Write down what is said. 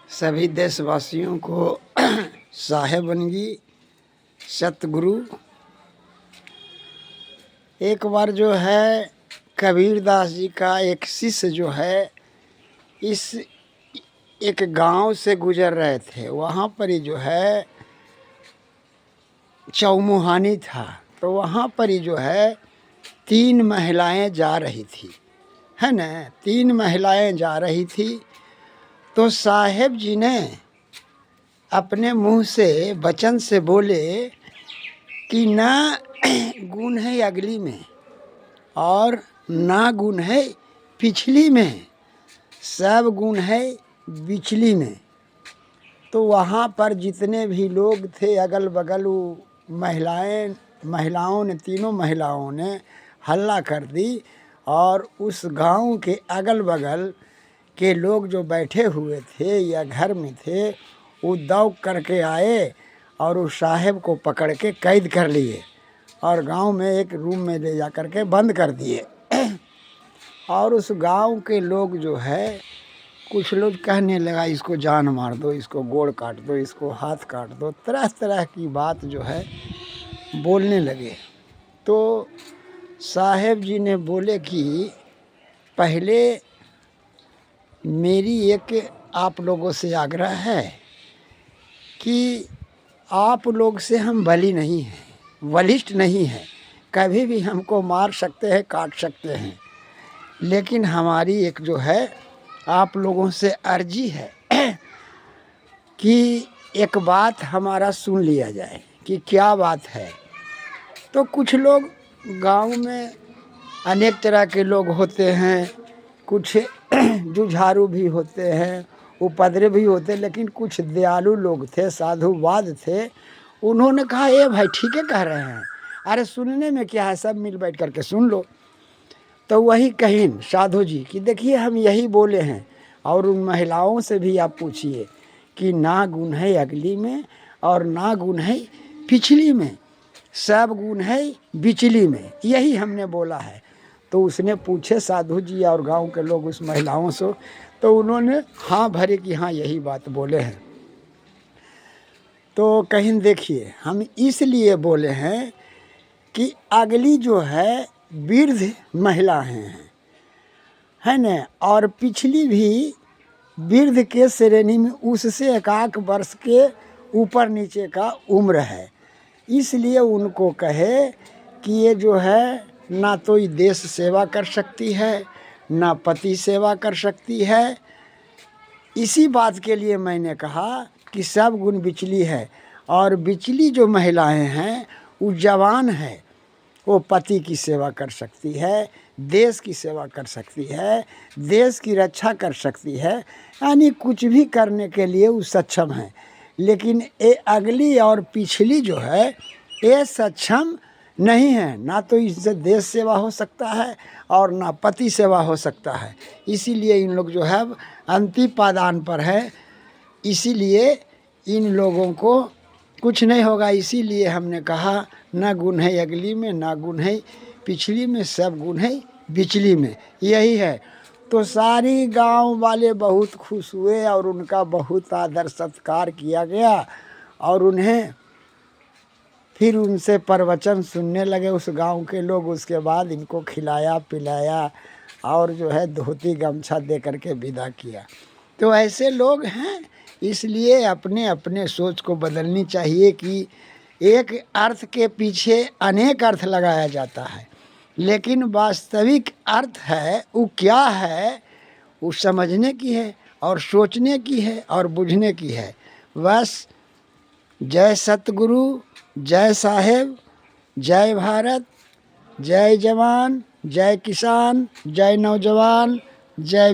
सभी देशवासियों को साहेबनगी सतगुरु। एक बार जो है कबीरदास जी का एक शिष्य जो है इस एक गांव से गुजर रहे थे। वहाँ पर ही जो है चौमुहानी था, तो वहाँ पर ही जो है 3 महिलाएं जा रही थी, है न। 3 महिलाएं जा रही थी तो साहेब जी ने अपने मुंह से वचन से बोले कि ना गुण है अगली में और ना गुण है पिछली में, सब गुण है बिचली में। तो वहाँ पर जितने भी लोग थे अगल बगल, वो महिलाओं ने, तीनों महिलाओं ने हल्ला कर दी और उस गांव के अगल बगल के लोग जो बैठे हुए थे या घर में थे वो दौड़ करके आए और उस साहेब को पकड़ के कैद कर लिए और गांव में एक रूम में ले जा कर के बंद कर दिए। और उस गांव के लोग जो है, कुछ लोग कहने लगा इसको जान मार दो, इसको गोड़ काट दो, इसको हाथ काट दो, तरह तरह की बात जो है बोलने लगे। तो साहेब जी ने बोले कि पहले मेरी एक आप लोगों से आग्रह है कि आप लोग से हम बली नहीं हैं, बलिष्ठ नहीं हैं, कभी भी हमको मार सकते हैं, काट सकते हैं, लेकिन हमारी एक जो है आप लोगों से अर्जी है कि एक बात हमारा सुन लिया जाए कि क्या बात है। तो कुछ लोग गांव में अनेक तरह के लोग होते हैं, कुछ जुझारू भी होते हैं, उपद्रवी भी होते हैं, लेकिन कुछ दयालु लोग थे, साधुवाद थे। उन्होंने कहा ए भाई ठीक है कह रहे हैं, अरे सुनने में क्या है, सब मिल बैठ करके सुन लो। तो वही कहीन साधु जी कि देखिए हम यही बोले हैं, और उन महिलाओं से भी आप पूछिए कि ना गुण है अगली में और ना गुण है पिछली में, सब गुण है बिचली में, यही हमने बोला है। तो उसने पूछे साधु जी और गांव के लोग उस महिलाओं से, तो उन्होंने हाँ भरे कि हाँ यही बात बोले हैं। तो कहीं देखिए हम इसलिए बोले हैं कि अगली जो है वृद्ध महिला हैं, है न, और पिछली भी वृद्ध के श्रेणी में, उससे 1 वर्ष के ऊपर नीचे का उम्र है। इसलिए उनको कहे कि ये जो है ना तो ये देश सेवा कर सकती है, ना पति सेवा कर सकती है। इसी बात के लिए मैंने कहा कि सब गुण बिचली है, और बिचली जो महिलाएं हैं वो जवान है, वो पति की सेवा कर सकती है, देश की सेवा कर सकती है, देश की रक्षा कर सकती है, यानी कुछ भी करने के लिए वो सक्षम है। लेकिन ये अगली और पिछली जो है ये सक्षम नहीं है, ना तो इससे देश सेवा हो सकता है और ना पति सेवा हो सकता है। इसीलिए इन लोग जो है अंतिम पादान पर है, इसीलिए इन लोगों को कुछ नहीं होगा। इसीलिए हमने कहा ना गुण है अगली में, ना गुण है पिछली में, सब गुण है बिचली में, यही है। तो सारी गांव वाले बहुत खुश हुए और उनका बहुत आदर सत्कार किया गया, और उन्हें फिर उनसे प्रवचन सुनने लगे उस गांव के लोग। उसके बाद इनको खिलाया पिलाया और जो है धोती गमछा दे करके विदा किया। तो ऐसे लोग हैं, इसलिए अपने अपने सोच को बदलनी चाहिए कि एक अर्थ के पीछे अनेक अर्थ लगाया जाता है, लेकिन वास्तविक अर्थ है वो क्या है, वो समझने की है और सोचने की है और बुझने की है। बस जय सतगुरु, जय साहेब, जय भारत, जय जवान, जय किसान, जय नौजवान, जय